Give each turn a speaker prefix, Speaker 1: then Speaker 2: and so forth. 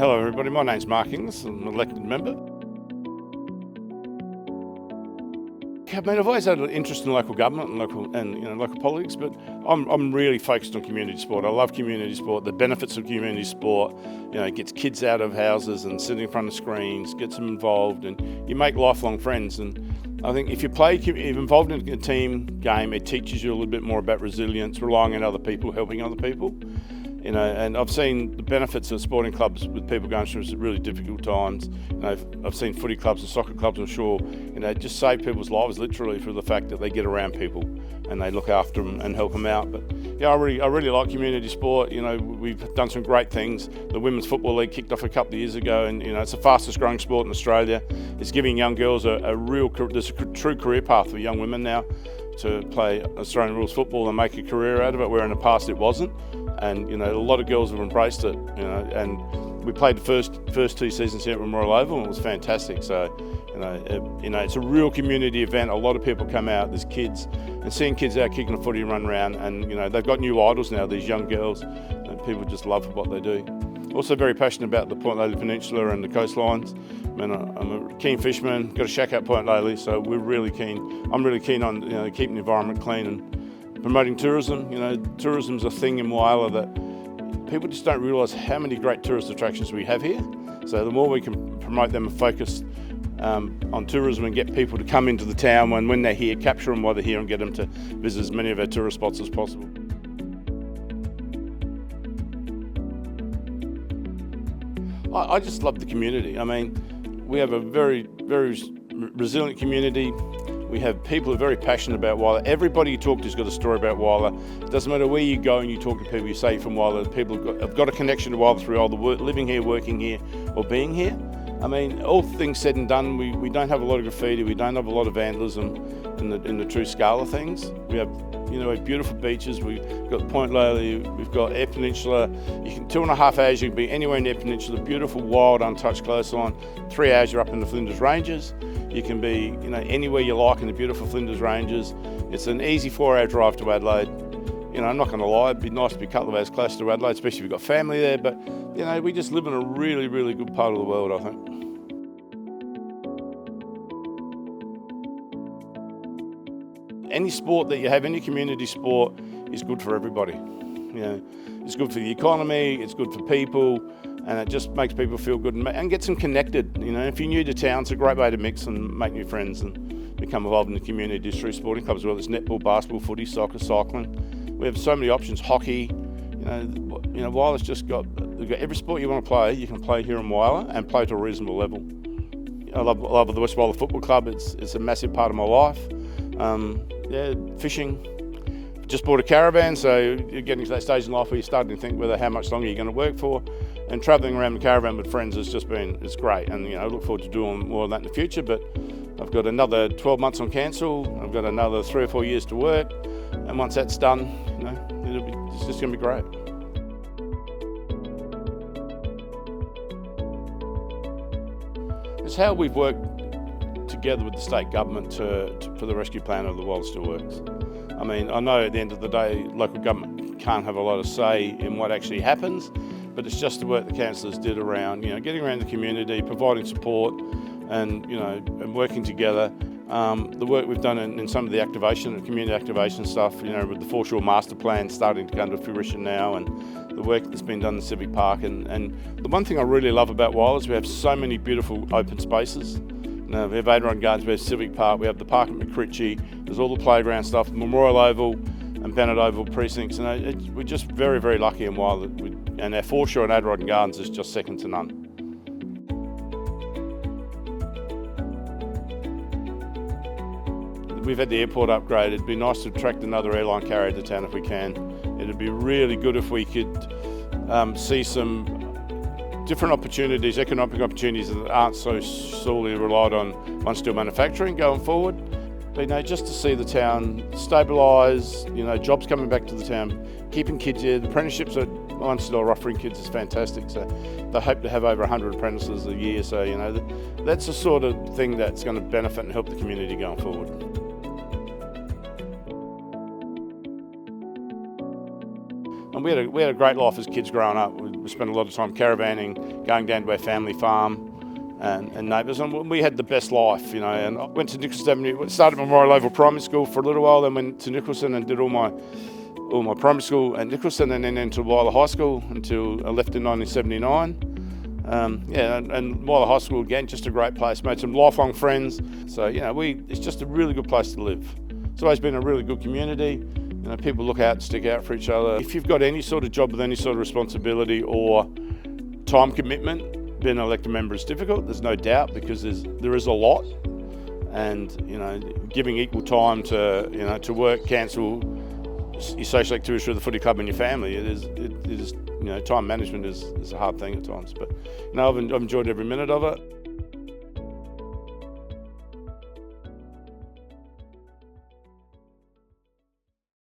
Speaker 1: Hello everybody, my name's Mark Inglis, I'm an elected member. I mean, I've always had an interest in local government and local politics, but I'm really focused on community sport. I love community sport, the benefits of community sport. It gets kids out of houses and sitting in front of screens, gets them involved, and you make lifelong friends. And I think if you're involved in a team game, it teaches you a little bit more about resilience, relying on other people, helping other people. And I've seen the benefits of sporting clubs with people going through really difficult times. I've seen footy clubs and soccer clubs, I'm sure, just save people's lives literally through the fact that they get around people and they look after them and help them out. But yeah, I really like community sport. We've done some great things. The Women's Football League kicked off a couple of years ago, and it's the fastest growing sport in Australia. It's giving young girls there's a true career path for young women now to play Australian rules football and make a career out of it, where in the past it wasn't. And a lot of girls have embraced it. And we played the first 2 seasons here at Memorial Oval, and it was fantastic. So it's a real community event. A lot of people come out. There's kids, and seeing kids out kicking a footy and run around, and they've got new idols now. These young girls, and people just love what they do. Also very passionate about the Point Lely Peninsula and the coastlines. I'm a keen fisherman. Got a shack out Point Lely, so we're really keen. I'm really keen on keeping the environment clean and promoting tourism. Tourism's a thing in Whyalla that people just don't realise how many great tourist attractions we have here. So the more we can promote them and focus on tourism and get people to come into the town when they're here, capture them while they're here and get them to visit as many of our tourist spots as possible. I just love the community. I mean, we have a very, very resilient community. We have people who are very passionate about Whyalla. Everybody you talk to has got a story about Whyalla. It doesn't matter where you go and you talk to people, you say you're from Whyalla. People have got a connection to Whyalla through either living here, working here, or being here. I mean, all things said and done, we don't have a lot of graffiti, we don't have a lot of vandalism in the true scale of things. We have beautiful beaches. We've got Point Lely, we've got Eyre Peninsula. 2.5 hours you can be anywhere in Eyre Peninsula, beautiful, wild, untouched coastline. 3 hours you're up in the Flinders Ranges. You can be anywhere you like in the beautiful Flinders Ranges. It's an easy 4-hour drive to Adelaide. I'm not going to lie, it'd be nice to be a couple of hours closer to Adelaide, especially if you've got family there, but we just live in a really, really good part of the world, I think. Any sport that you have, any community sport, is good for everybody. It's good for the economy, it's good for people, and it just makes people feel good and gets them connected. If you're new to town, it's a great way to mix and make new friends and become involved in the community through sporting clubs, whether it's netball, basketball, footy, soccer, cycling. We have so many options, hockey. Whyalla's just got every sport you want to play, you can play here in Whyalla and play to a reasonable level. I love the West Whyalla Football Club. It's a massive part of my life. Fishing. Just bought a caravan, so you're getting to that stage in life where you're starting to think whether how much longer you're going to work for. And travelling around the caravan with friends it's great. And I look forward to doing more of that in the future. But I've got another 12 months on council. I've got another 3 or 4 years to work. And once that's done, it's just going to be great. It's how we've worked together with the state government for the rescue plan of the Whyalla Still Works. I mean, I know at the end of the day, local government can't have a lot of say in what actually happens, but it's just the work the councillors did around, getting around the community, providing support, and and working together. The work we've done in some of the community activation stuff, with the Foreshore Master Plan starting to come to fruition now, and the work that's been done in the Civic Park. And the one thing I really love about Whyalla is we have so many beautiful open spaces. We have Adron Gardens, we have Civic Park, we have the park at McCritchie, there's all the playground stuff, Memorial Oval and Bennett Oval precincts. We're just very, very lucky in Whyalla, and our foreshore and Adron Gardens is just second to none. We've had the airport upgraded. It'd be nice to attract another airline carrier to town if we can. It'd be really good if we could see some different opportunities, economic opportunities that aren't so solely relied on steel manufacturing going forward. But just to see the town stabilise, jobs coming back to the town, keeping kids here. The apprenticeships at Einstein offering kids is fantastic. So they hope to have over 100 apprentices a year. So that's the sort of thing that's going to benefit and help the community going forward. And we had a great life as kids growing up. We spent a lot of time caravanning, going down to our family farm and neighbours, and we had the best life, you know. And I went to Nicholson Avenue, started Memorial Oval Primary School for a little while, then went to Nicholson and did all my primary school at Nicholson, and then into Whyalla High School until I left in 1979. And Whyalla High School, again, just a great place. Made some lifelong friends. So, you know, it's just a really good place to live. It's always been a really good community. You know, people look out and stick out for each other. If you've got any sort of job with any sort of responsibility or time commitment, being an elected member is difficult, there's no doubt, because there is a lot. And, you know, giving equal time to work, council, your social activities with the footy club and your family, it is, you know, time management is a hard thing at times. But, you know, I've enjoyed every minute of it.